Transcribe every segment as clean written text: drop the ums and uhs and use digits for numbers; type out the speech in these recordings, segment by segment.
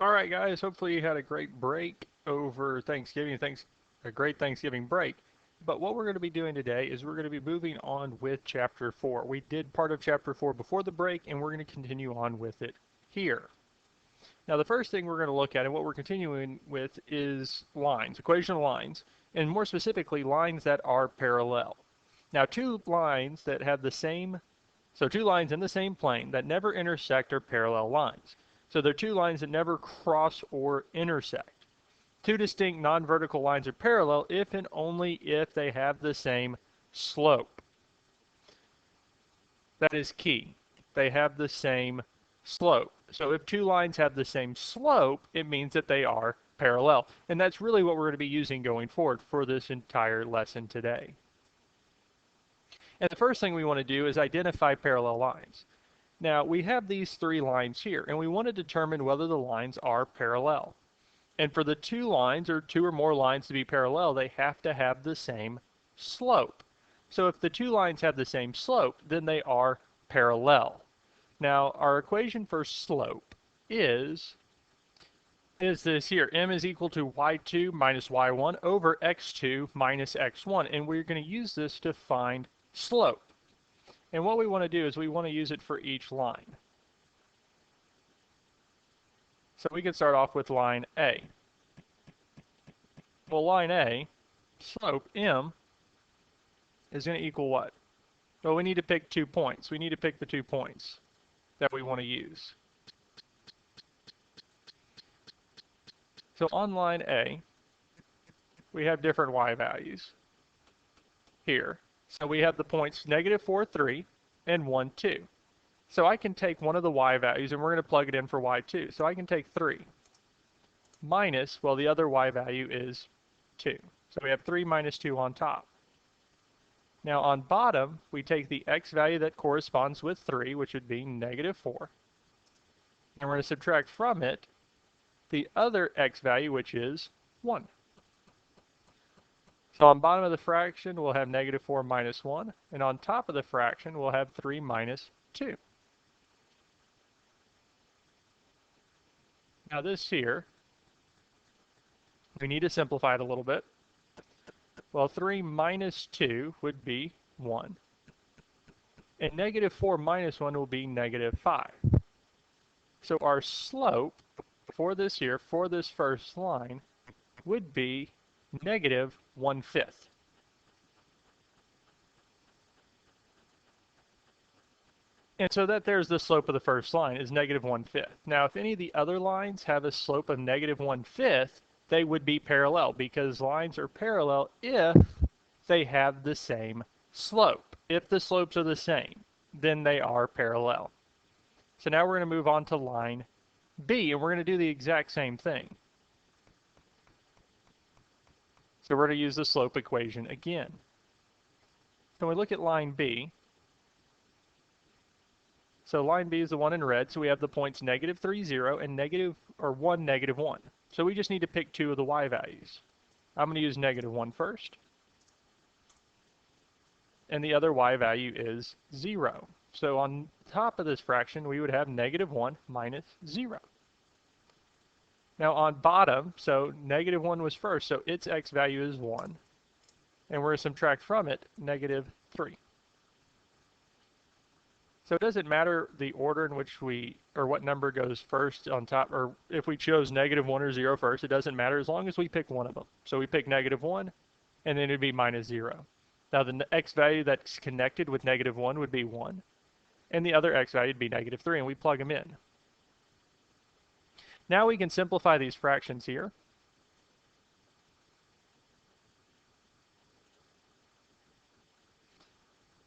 All right, guys. Hopefully you had a great break over Thanksgiving. Thanks, a great Thanksgiving break. But what we're going to be doing today is we're going to be moving on with Chapter 4. We did part of Chapter 4 before the break, and we're going to continue on with it here. Now, the first thing we're going to look at and what we're continuing with is lines, equation of lines, and more specifically, lines that are parallel. Now, two lines that have the same, so two lines in the same plane that never intersect are parallel lines. So they're two lines that never cross or intersect. Two distinct non-vertical lines are parallel if and only if they have the same slope. That is key. They have the same slope. So if two lines have the same slope, it means that they are parallel. And that's really what we're going to be using going forward for this entire lesson today. And the first thing we want to do is identify parallel lines. Now, we have these three lines here, and we want to determine whether the lines are parallel. And for the two lines, or two or more lines to be parallel, they have to have the same slope. So if the two lines have the same slope, then they are parallel. Now, our equation for slope is this here. M is equal to y2 minus y1 over x2 minus x1. And we're going to use this to find slope. And what we want to do is we want to use it for each line. So we can start off with line A. Well, line A, slope M, is going to equal what? Well, we need to pick 2 points. We need to pick the 2 points that we want to use. So on line A, we have different y values here. So we have the points negative 4, 3, and 1, 2. So I can take one of the y values, and we're going to plug it in for y2. So I can take 3 minus, well, the other y value is 2. So we have 3 minus 2 on top. Now on bottom, we take the x value that corresponds with 3, which would be negative 4. And we're going to subtract from it the other x value, which is 1. So on bottom of the fraction, we'll have negative 4 minus 1. And on top of the fraction, we'll have 3 minus 2. Now this here, we need to simplify it a little bit. Well, 3 minus 2 would be 1. And negative 4 minus 1 will be negative 5. So our slope for this here, for this first line, would be negative 1/5. And so that there's the slope of the first line is negative 1/5. Now, if any of the other lines have a slope of negative 1/5, they would be parallel because lines are parallel if they have the same slope. If the slopes are the same, then they are parallel. So now we're going to move on to line B, and we're going to do the exact same thing. So we're going to use the slope equation again. When we look at line B, so line B is the one in red, so we have the points negative 3, 0, and negative, or 1, negative 1. So we just need to pick 2 of the y values. I'm going to use negative 1 first. And the other y value is 0. So on top of this fraction, we would have negative 1 minus 0. Now on bottom, so negative 1 was first, so its x value is 1. And we're going to subtract from it negative 3. So it doesn't matter the order in which or what number goes first on top, or if we chose negative 1 or 0 first, it doesn't matter as long as we pick one of them. So we pick negative 1, and then it would be minus 0. Now the x value that's connected with negative 1 would be 1, and the other x value would be negative 3, and we plug them in. Now we can simplify these fractions here.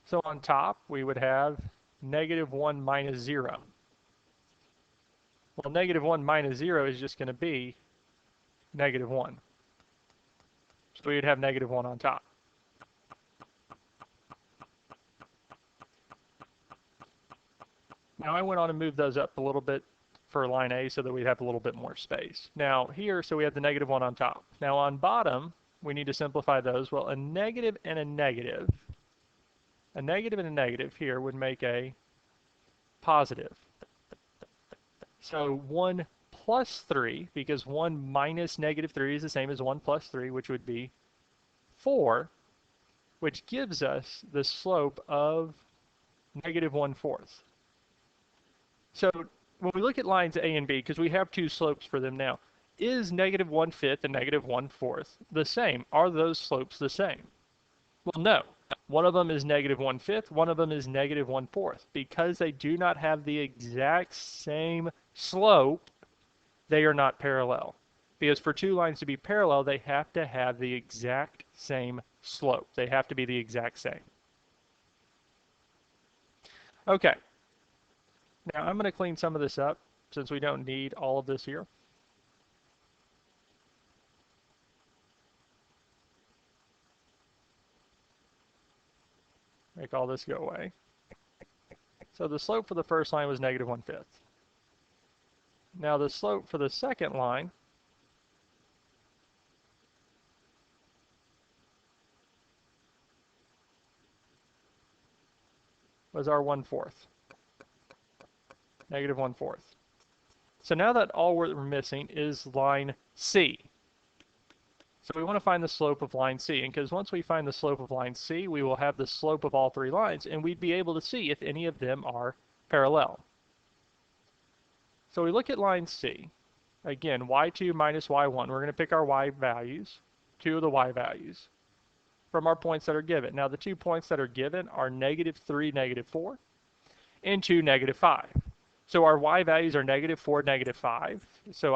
So on top, we would have negative 1 minus 0. Well, negative 1 minus 0 is just going to be negative 1. So we would have negative 1 on top. Now I went on and moved those up a little bit for line A so that we'd have a little bit more space. Now here, so we have the negative 1 on top. Now on bottom, we need to simplify those. Well, a negative and a negative here would make a positive. So 1 plus 3, because 1 minus negative 3 is the same as 1 plus 3, which would be 4, which gives us the slope of negative 1/4. So when we look at lines A and B, because we have two slopes for them now, is negative 1/5 and negative 1/4 the same? Are those slopes the same? Well, no. One of them is negative 1/5, one of them is negative 1/4. Because they do not have the exact same slope, they are not parallel. Because for two lines to be parallel, they have to have the exact same slope. They have to be the exact same. Okay. Now I'm going to clean some of this up since we don't need all of this here. Make all this go away. So the slope for the first line was negative 1/5. Now the slope for the second line was our 1/4. Negative 1/4. So now that all we're missing is line C. So we want to find the slope of line C, and because once we find the slope of line C, we will have the slope of all three lines, and we'd be able to see if any of them are parallel. So we look at line C. Again, y2 minus y1. We're going to pick our y values, two of the y values, from our points that are given. Now the 2 points that are given are negative 3, negative 4, and 2, negative 5. So our y values are negative 4, negative 5. So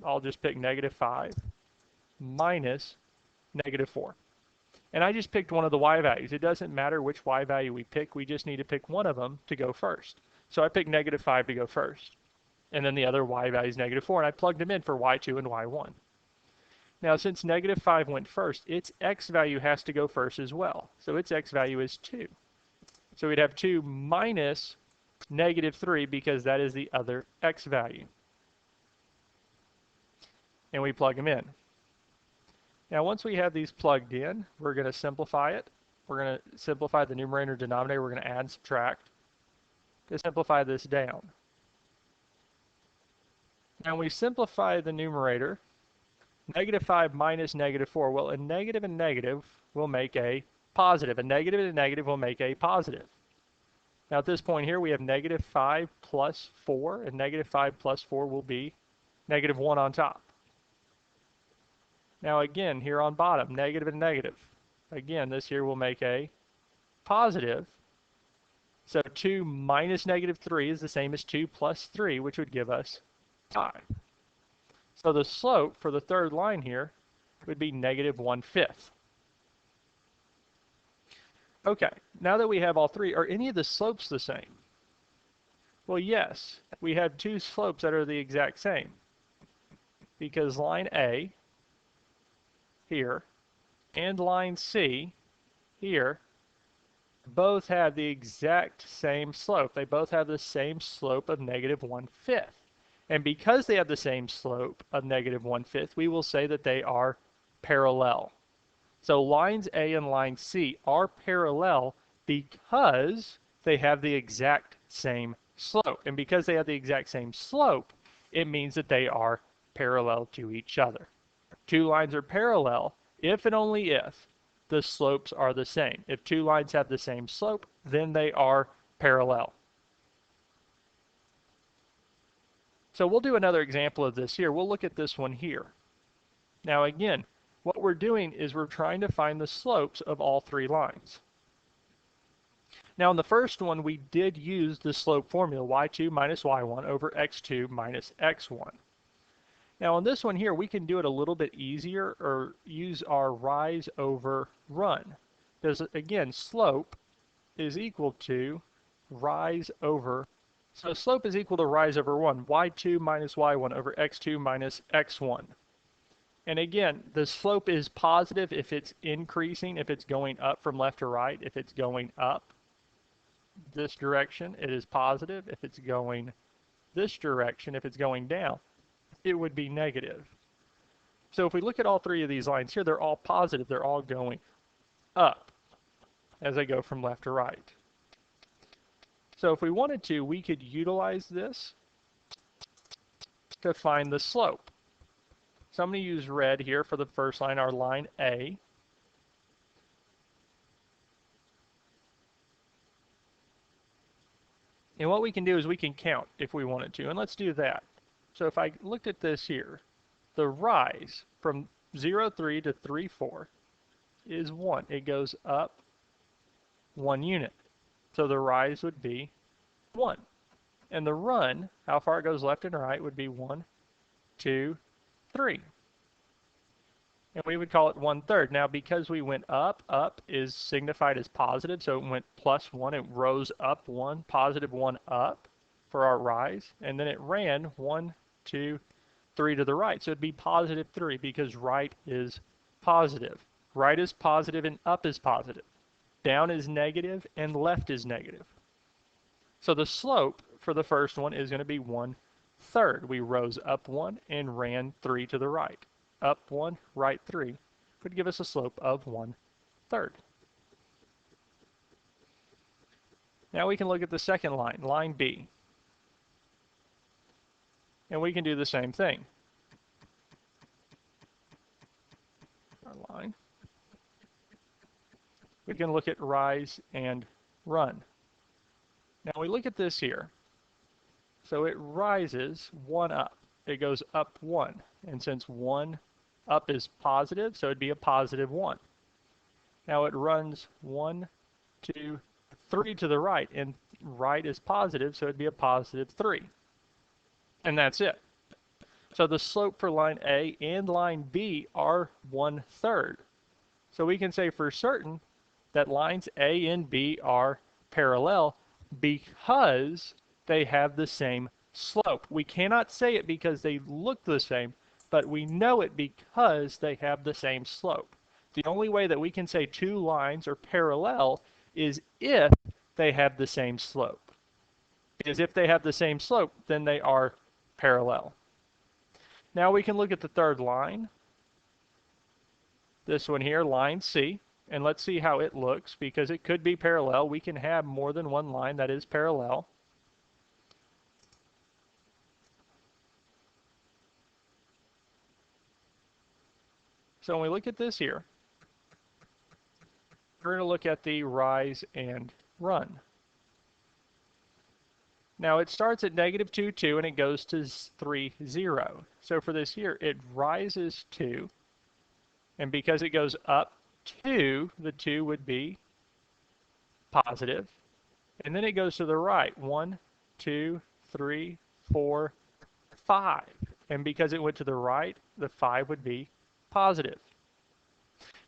I'll just pick negative 5 minus negative 4. And I just picked one of the y values. It doesn't matter which y value we pick. We just need to pick one of them to go first. So I picked negative 5 to go first. And then the other y value is negative 4. And I plugged them in for y2 and y1. Now, since negative 5 went first, its x value has to go first as well. So its x value is 2. So we'd have 2 minus negative 3 because that is the other x value. And we plug them in. Now, once we have these plugged in, we're going to simplify it. We're going to simplify the numerator and denominator. We're going to add and subtract to simplify this down. Now, when we simplify the numerator, negative 5 minus negative 4, well, a negative and negative will make a positive. A negative and a negative will make a positive. Now at this point here, we have negative 5 plus 4, and negative 5 plus 4 will be negative 1 on top. Now again, here on bottom, negative and negative. Again, this here will make a positive. So 2 minus negative 3 is the same as 2 plus 3, which would give us 5. So the slope for the third line here would be negative 1/5. Okay, now that we have all three, are any of the slopes the same? Well, yes, we have two slopes that are the exact same. Because line A here and line C here both have the exact same slope. They both have the same slope of negative 1/5. And because they have the same slope of negative 1/5, we will say that they are parallel. So lines A and line C are parallel because they have the exact same slope. And because they have the exact same slope, it means that they are parallel to each other. Two lines are parallel if and only if the slopes are the same. If two lines have the same slope, then they are parallel. So we'll do another example of this here. We'll look at this one here. Now again, what we're doing is we're trying to find the slopes of all three lines. Now in the first one, we did use the slope formula, y2 minus y1 over x2 minus x1. Now on this one here, we can do it a little bit easier or use our rise over run. Because again, slope is equal to rise over. So slope is equal to rise over 1, y2 minus y1 over x2 minus x1. And again, the slope is positive if it's increasing, if it's going up from left to right. If it's going up this direction, it is positive. If it's going this direction, if it's going down, it would be negative. So if we look at all three of these lines here, they're all positive. They're all going up as they go from left to right. So if we wanted to, we could utilize this to find the slope. So I'm going to use red here for the first line, our line A. And what we can do is we can count if we wanted to, and let's do that. So if I looked at this here, the rise from 0, 3 to 3, 4 is 1. It goes up 1 unit. So the rise would be 1. And the run, how far it goes left and right, would be 1, 2, 3. And we would call it 1/3. Now, because we went up, up is signified as positive, so it went plus 1. It rose up 1, positive 1 up for our rise. And then it ran 1, 2, 3 to the right. So it'd be positive 3 because right is positive. Right is positive and up is positive. Down is negative and left is negative. So the slope for the first one is going to be 1/3. We rose up 1 and ran 3 to the right. Up 1, right 3 would give us a slope of 1/3. Now we can look at the second line, line B. And we can do the same thing. Our line. We can look at rise and run. Now we look at this here. So it rises 1 up. It goes up 1. And since 1 up is positive, so it'd be a positive 1. Now it runs 1, 2, 3 to the right, and right is positive, so it'd be a positive 3. And that's it. So the slope for line A and line B are 1/3. So we can say for certain that lines A and B are parallel because they have the same slope. We cannot say it because they look the same, but we know it because they have the same slope. The only way that we can say two lines are parallel is if they have the same slope. Because if they have the same slope, then they are parallel. Now we can look at the third line. This one here, line C, and let's see how it looks because it could be parallel. We can have more than one line that is parallel. So when we look at this here, we're going to look at the rise and run. Now it starts at -2, 2, and it goes to 3, 0. So for this here, it rises 2, and because it goes up 2, the 2 would be positive. And then it goes to the right, 1, 2, 3, 4, 5. And because it went to the right, the 5 would be positive.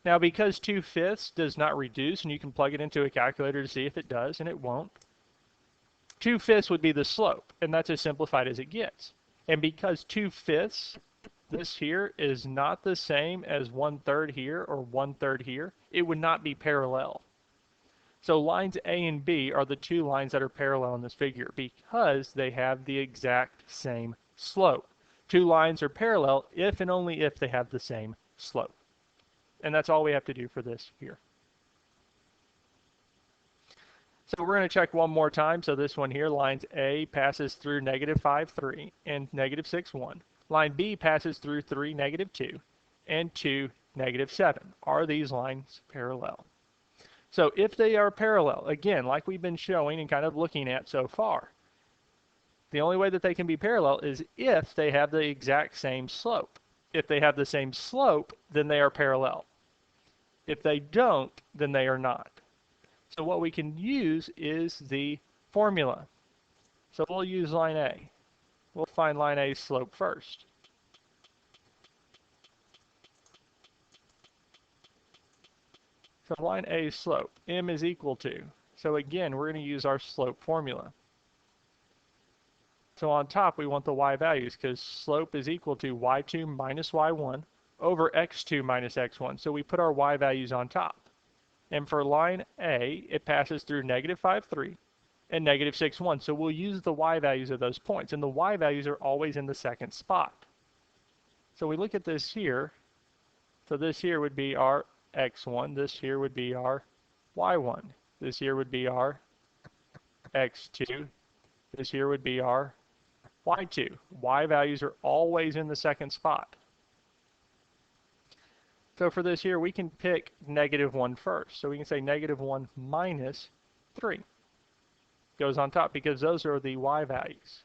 Now because 2/5 does not reduce, and you can plug it into a calculator to see if it does, and it won't, 2/5 would be the slope, and that's as simplified as it gets. And because 2/5, this here, is not the same as 1/3 here or 1/3 here, it would not be parallel. So lines A and B are the two lines that are parallel in this figure because they have the exact same slope. Two lines are parallel if and only if they have the same slope. And that's all we have to do for this here. So we're going to check one more time. So this one here, lines A passes through -5, 3 and -6, 1. Line B passes through 3, -2 and 2, -7. Are these lines parallel? So if they are parallel, again, like we've been showing and kind of looking at so far, the only way that they can be parallel is if they have the exact same slope. If they have the same slope, then they are parallel. If they don't, then they are not. So what we can use is the formula. So we'll use line A. We'll find line A's slope first. So line A's slope, m is equal to. So again, we're going to use our slope formula. So on top, we want the y values because slope is equal to y2 minus y1 over x2 minus x1. So we put our y values on top. And for line A, it passes through -5, 3 and -6, 1. So we'll use the y values of those points. And the y values are always in the second spot. So we look at this here. So this here would be our x1. This here would be our y1. This here would be our x2. This here would be our y2. Y values are always in the second spot. So for this here, we can pick -1 first. So we can say -1 minus 3 goes on top because those are the y values.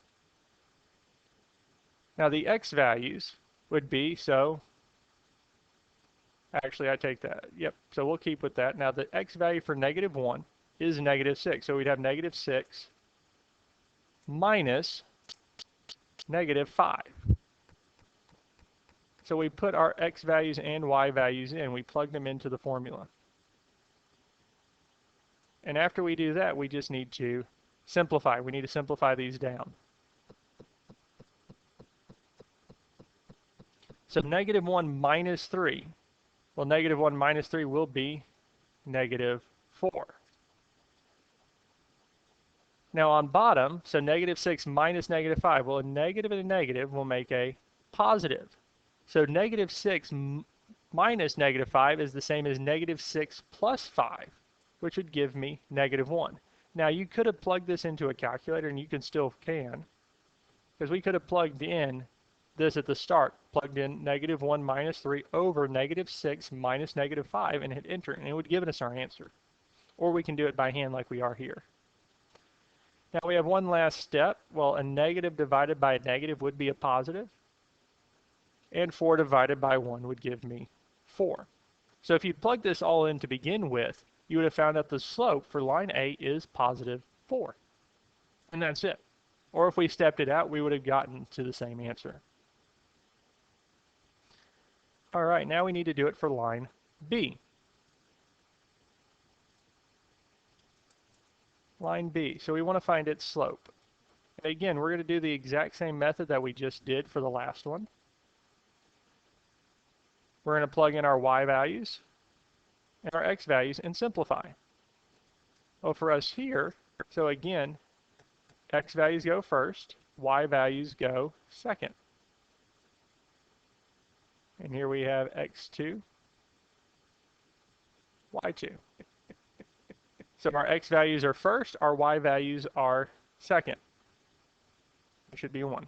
Now the x values would be, so actually I take that. Yep, so we'll keep with that. Now the x value for -1 is -6. So we'd have -6 minus -5. So we put our x values and y values in. We plug them into the formula. And after we do that, we just need to simplify. We need to simplify these down. So -1 minus 3. Well, -1 minus 3 will be -4. Now on bottom, so -6 minus -5. Well, a negative and a negative will make a positive. So -6 minus -5 is the same as -6 plus 5, which would give me -1. Now you could have plugged this into a calculator, and you can still because we could have plugged in this at the start, plugged in -1 minus 3 over -6 minus -5 and hit enter, and it would give us our answer. Or we can do it by hand like we are here. Now we have one last step. Well, a negative divided by a negative would be a positive, and 4 divided by 1 would give me 4. So if you plug this all in to begin with, you would have found that the slope for line A is +4. And that's it. Or if we stepped it out, we would have gotten to the same answer. All right, now we need to do it for line B. Line B, so we want to find its slope. And again, we're going to do the exact same method that we just did for the last one. We're going to plug in our y values and our x values and simplify. Well, for us here, so again, x values go first, y values go second. And here we have x2, y2. So our x values are first, our y values are second. It should be 1.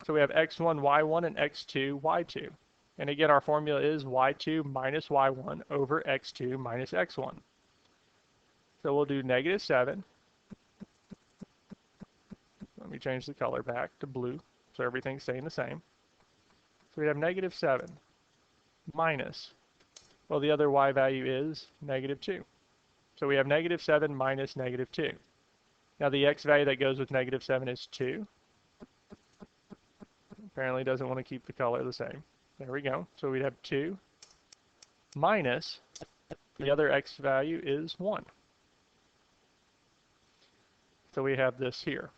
So we have x1, y1, and x2, y2. And again, our formula is y2 minus y1 over x2 minus x1. So we'll do -7. Let me change the color back to blue so everything's staying the same. So we have -7 minus, well, the other y value is -2. So we have -7 minus -2. Now the x value that goes with -7 is 2. Apparently doesn't want to keep the color the same. There we go. So we'd have 2 minus, the other x value is 1. So we have this here.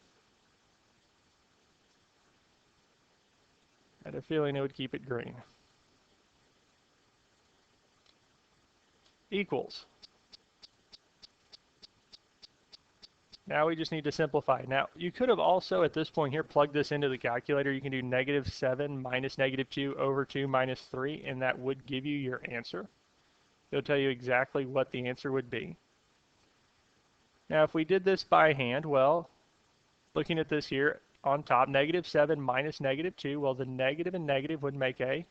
I had a feeling it would keep it green. Equals. Now we just need to simplify. Now, you could have also, at this point here, plugged this into the calculator. You can do -7 minus -2 over 2 minus 3, and that would give you your answer. It'll tell you exactly what the answer would be. Now, if we did this by hand, well, looking at this here on top, -7 minus -2, well, the negative and negative would make a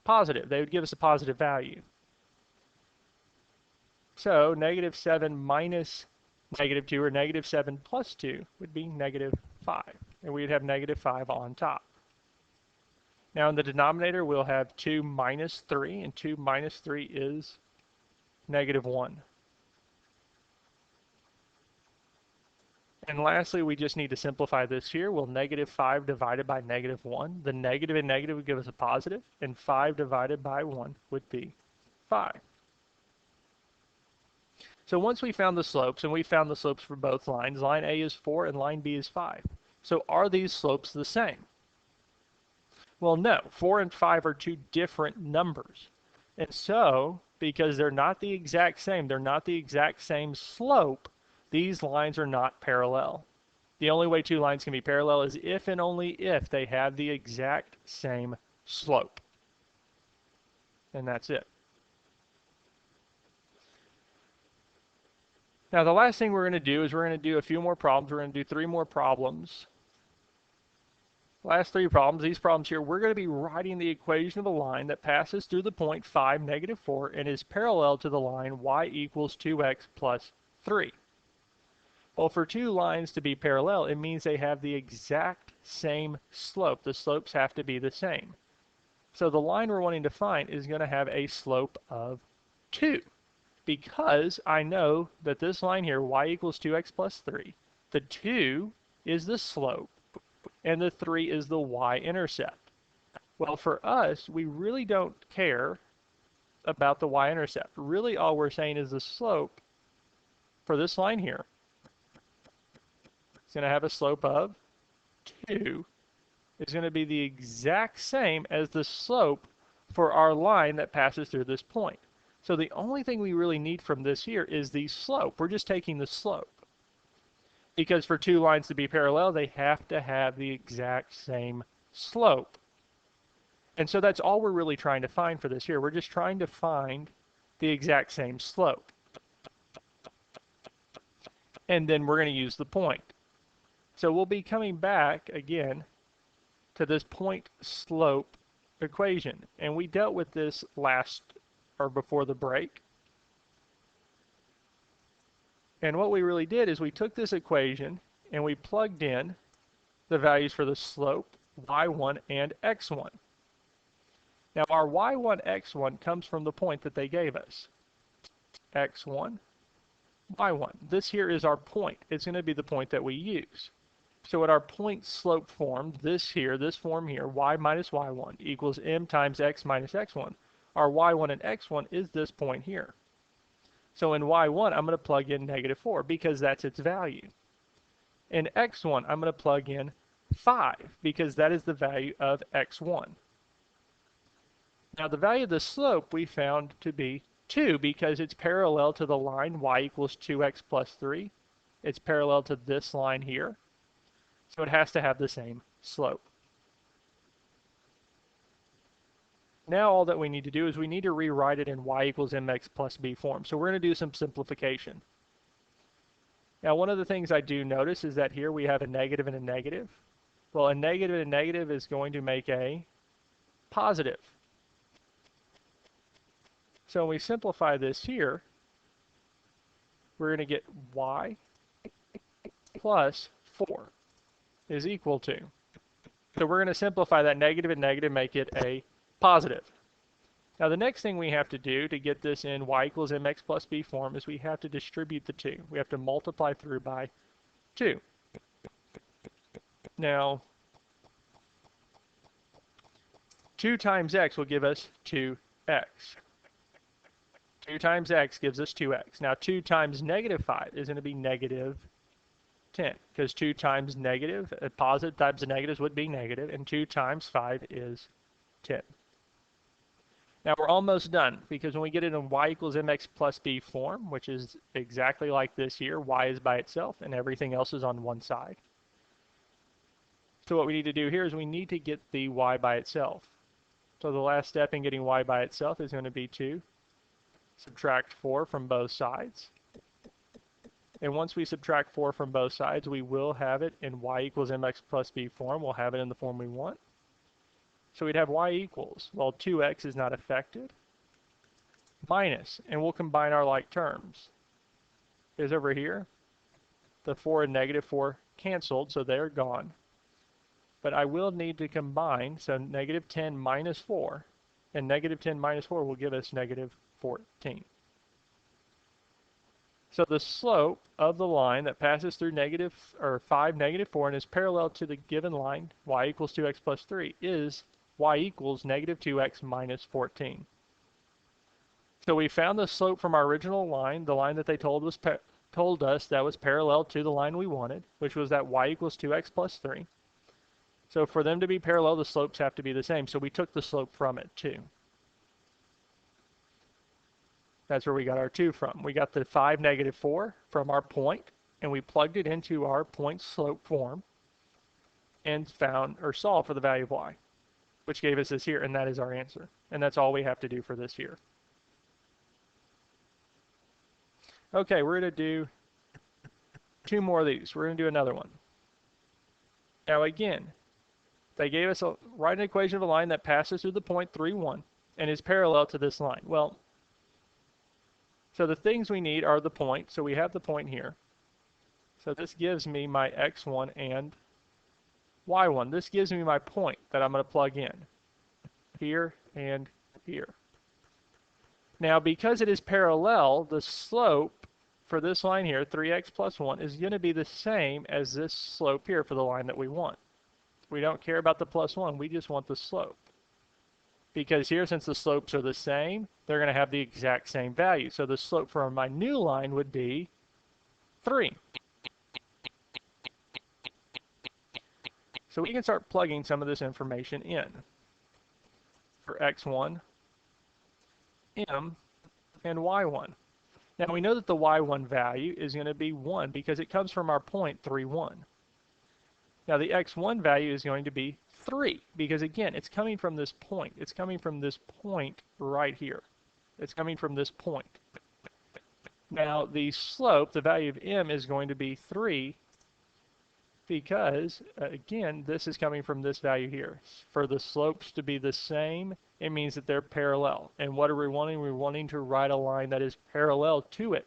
positive. They would give us a positive value. So, -7 minus -2 or -7 plus 2 would be -5. And we'd have -5 on top. Now in the denominator, we'll have 2 minus 3, and 2 minus 3 is -1. And lastly, we just need to simplify this here. Well, -5 divided by -1. The negative and negative would give us a positive, and 5 divided by 1 would be 5. So once we found the slopes, and we found the slopes for both lines, line A is 4 and line B is 5. So are these slopes the same? Well, no. 4 and 5 are two different numbers. And so, because they're not the exact same, they're not the exact same slope, these lines are not parallel. The only way two lines can be parallel is if and only if they have the exact same slope. And that's it. Now the last thing we're going to do is we're going to do a few more problems. We're going to do 3 more problems. Last three problems, these problems here, we're going to be writing the equation of a line that passes through the point 5, negative 4, and is parallel to the line y equals 2x plus 3. Well, for two lines to be parallel, it means they have the exact same slope. The slopes have to be the same. So the line we're wanting to find is going to have a slope of 2, because I know that this line here, y equals 2x plus 3, the 2 is the slope, and the 3 is the y-intercept. Well, for us, we really don't care about the y-intercept. Really, all we're saying is the slope for this line here is going to have a slope of 2. Is going to be the exact same as the slope for our line that passes through this point. So the only thing we really need from this here is the slope. We're just taking the slope. Because for two lines to be parallel, they have to have the exact same slope. And so that's all we're really trying to find for this here. We're just trying to find the exact same slope. And then we're going to use the point. So we'll be coming back again to this point slope equation. And we dealt with this last or before the break. And what we really did is we took this equation and we plugged in the values for the slope, y1 and x1. Now our y1, x1 comes from the point that they gave us. x1, y1. This here is our point. It's going to be the point that we use. So at our point slope form, this form here, y minus y1 equals m times x minus x1. Our y1 and x1 is this point here. So in y1, I'm going to plug in negative 4 because that's its value. In x1, I'm going to plug in 5 because that is the value of x1. Now the value of the slope we found to be 2 because it's parallel to the line y equals 2x plus 3. It's parallel to this line here. So it has to have the same slope. Now all that we need to do is we need to rewrite it in y equals mx plus b form. So we're going to do some simplification. Now one of the things I do notice is that here we have a negative and a negative. Well, a negative and a negative is going to make a positive. So when we simplify this here, we're going to get y plus 4 is equal to. So we're going to simplify that negative and negative, make it a positive. Now the next thing we have to do to get this in y equals mx plus b form is we have to distribute the 2. We have to multiply through by 2. Now 2 times x will give us 2x. 2 times x gives us 2x. Now 2 times negative 5 is going to be negative 10, because 2 times negative, a positive times the negatives would be negative, and 2 times 5 is 10. Now we're almost done, because when we get it in y equals mx plus b form, which is exactly like this here, y is by itself and everything else is on one side. So what we need to do here is we need to get the y by itself. So the last step in getting y by itself is going to be to subtract 4 from both sides. And once we subtract 4 from both sides, we will have it in y equals mx plus b form. We'll have it in the form we want. So we'd have y equals, well, 2x is not affected, minus, and we'll combine our like terms. Is over here, the 4 and negative 4 canceled, so they're gone. But I will need to combine, so negative 10 minus 4, and negative 10 minus 4 will give us negative 14. So the slope of the line that passes through 5, negative 4, and is parallel to the given line, y equals 2x plus 3, is y equals negative 2x minus 14. So we found the slope from our original line, the line that they told us that was parallel to the line we wanted, which was that y equals 2x plus 3. So for them to be parallel, the slopes have to be the same. So we took the slope from it too. That's where we got our 2 from. We got the 5, negative 4 from our point, and we plugged it into our point slope form and found or solved for the value of y, which gave us this here, and that is our answer. And that's all we have to do for this here. Okay, we're going to do 2 more of these. We're going to do another one. Now again, They gave us write an equation of a line that passes through the point 3, 1 and is parallel to this line. Well, so the things we need are the point. So we have the point here. So this gives me my x1 and y1. This gives me my point that I'm going to plug in here and here. Now, because it is parallel, the slope for this line here, 3x plus 1, is going to be the same as this slope here for the line that we want. We don't care about the plus 1. We just want the slope. Because here, since the slopes are the same, they're going to have the exact same value. So the slope for my new line would be 3. So we can start plugging some of this information in. For x1, m, and y1. Now we know that the y1 value is going to be 1 because it comes from our point 3, 1. Now the x1 value is going to be 3 because again it's coming from this point. It's coming from this point right here. It's coming from this point. Now the slope, the value of m, is going to be 3 because again this is coming from this value here. For the slopes to be the same, it means that they're parallel. And what are we wanting? We're wanting to write a line that is parallel to it.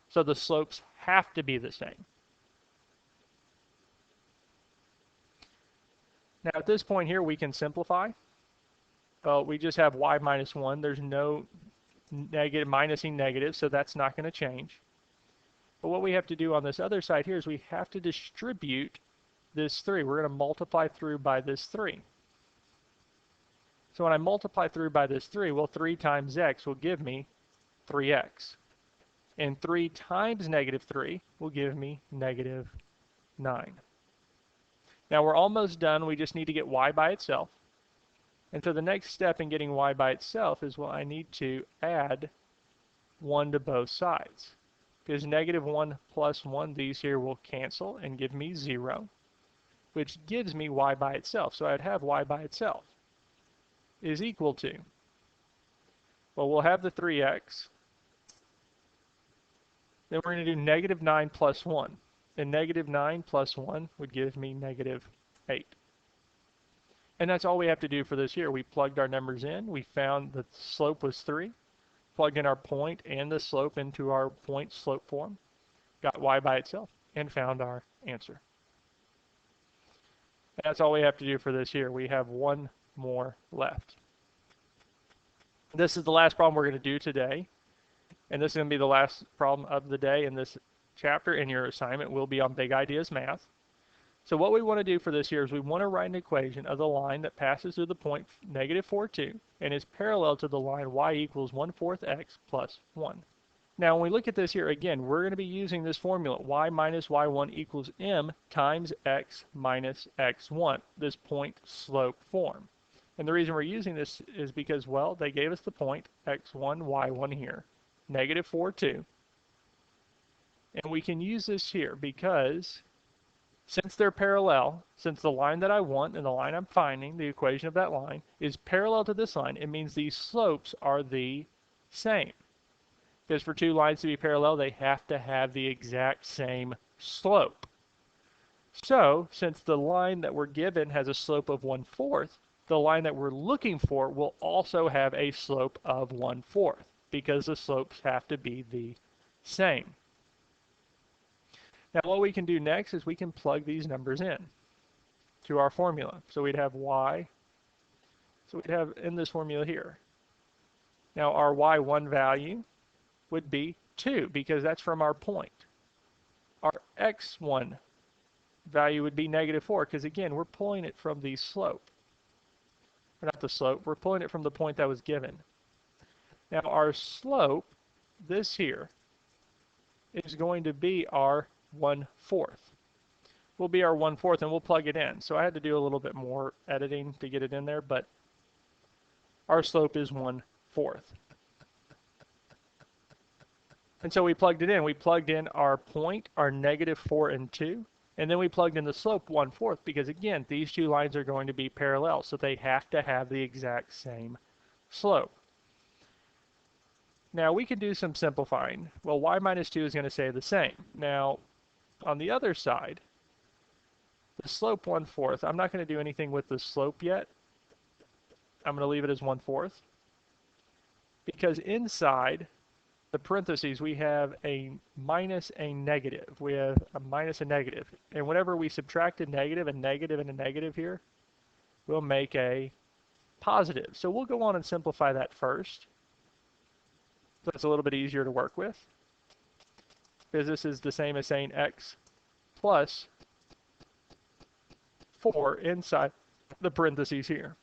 So the slopes have to be the same. Now at this point here we can simplify. Well, we just have y minus 1. There's no negative minusing negative, so that's not going to change. But what we have to do on this other side here is we have to distribute this 3. We're going to multiply through by this 3. So when I multiply through by this 3, well, 3 times x will give me 3x. And 3 times negative 3 will give me negative 9. Now we're almost done. We just need to get y by itself. And so the next step in getting y by itself is, well, I need to add 1 to both sides. Because negative 1 plus 1, these here will cancel and give me 0, which gives me y by itself. So I'd have y by itself is equal to, well, we'll have the 3x. Then we're going to do negative 9 plus 1. And negative 9 plus 1 would give me negative 8. And that's all we have to do for this here. We plugged our numbers in. We found the slope was 3. Plugged in our point and the slope into our point slope form. Got y by itself and found our answer. That's all we have to do for this here. We have one more left. This is the last problem we're going to do today. And this is going to be the last problem of the day in this chapter, and your assignment will be on Big Ideas Math. So what we want to do for this here is we want to write an equation of the line that passes through the point negative 4, 2 and is parallel to the line y equals 1/4 x plus 1. Now when we look at this here again, we're going to be using this formula, y minus y1 equals m times x minus x1, this point slope form. And the reason we're using this is because, well, they gave us the point x1, y1 here, negative 4, 2. And we can use this here because since they're parallel, since the line that I want and the line I'm finding, the equation of that line, is parallel to this line, it means these slopes are the same. Because for two lines to be parallel, they have to have the exact same slope. So, since the line that we're given has a slope of 1/4, the line that we're looking for will also have a slope of 1/4 because the slopes have to be the same. Now what we can do next is we can plug these numbers in to our formula. So we'd have y, so we'd have in this formula here. Now our y1 value would be 2 because that's from our point. Our x1 value would be negative 4 because again we're pulling it from the slope. Or not the slope, we're pulling it from the point that was given. Now our slope, this here, is going to be our 1/4. Will be our 1/4 and we'll plug it in. So I had to do a little bit more editing to get it in there, but our slope is 1/4. And so we plugged it in. We plugged in our point, our negative 4 and 2, and then we plugged in the slope 1/4 because again, these two lines are going to be parallel, so they have to have the exact same slope. Now we can do some simplifying. Well, y minus 2 is going to stay the same. Now, on the other side, The slope 1/4. I'm not going to do anything with the slope yet. I'm going to leave it as 1/4 because inside the parentheses we have a minus a negative. We have a minus a negative. And whenever we subtract a negative and a negative here, we'll make a positive. So we'll go on and simplify that first. So it's a little bit easier to work with, because this is the same as saying x plus 4 inside the parentheses here.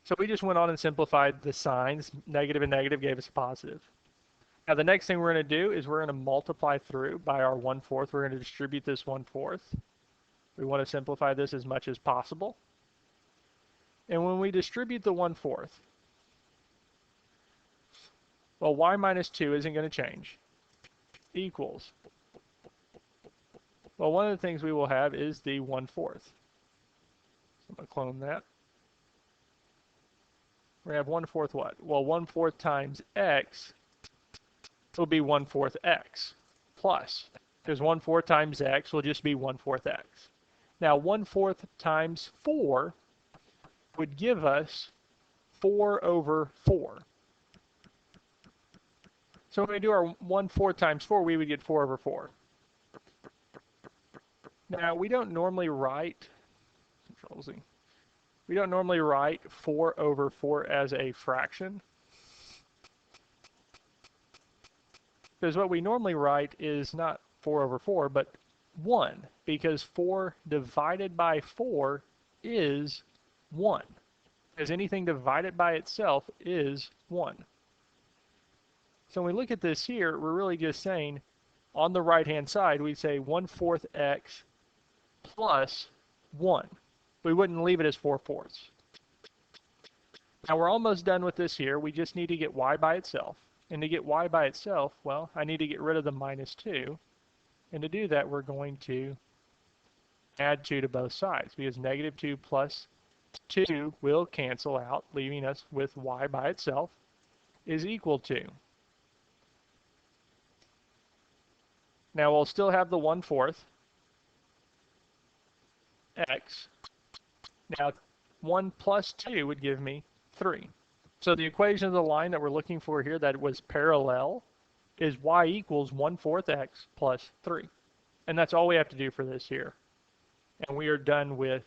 So we just went on and simplified the signs. Negative and negative gave us a positive. Now the next thing we're going to do is we're going to multiply through by our 1/4. We're going to distribute this 1/4. We want to simplify this as much as possible. And when we distribute the 1/4, well, y minus 2 isn't going to change, equals. Well, one of the things we will have is the 1/4. So I'm going to clone that. We're going to have 1/4 what? Well, 1/4 times x will be 1/4 x plus, because 1/4 times x will just be 1/4 x. Now 1/4 times 4 would give us 4/4. So when we do our 1/4 times 4, we would get 4/4. Now we don't normally write, Control-Z. We don't normally write 4/4 as a fraction, because what we normally write is not 4/4, but 1, because 4 divided by 4 is 1, because anything divided by itself is 1. So when we look at this here, we're really just saying, on the right-hand side, we'd say 1/4 x plus 1. We wouldn't leave it as 4/4. Now we're almost done with this here. We just need to get y by itself. And to get y by itself, well, I need to get rid of the minus 2. And to do that, we're going to add 2 to both sides, because negative 2 plus 2 will cancel out, leaving us with y by itself is equal to. Now we'll still have the 1/4 x. Now 1 plus 2 would give me 3. So the equation of the line that we're looking for here that was parallel is y equals 1/4 x plus 3. And that's all we have to do for this here. And we are done with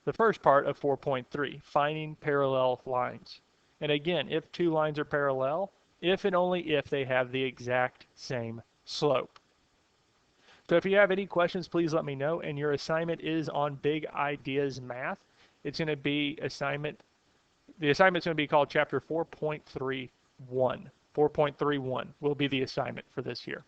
the first part of 4.3, finding parallel lines. And again, if two lines are parallel, if and only if they have the exact same slope. So if you have any questions, please let me know. And your assignment is on Big Ideas Math. It's going to be the assignment's going to be called Chapter 4.31. 4.31 will be the assignment for this year.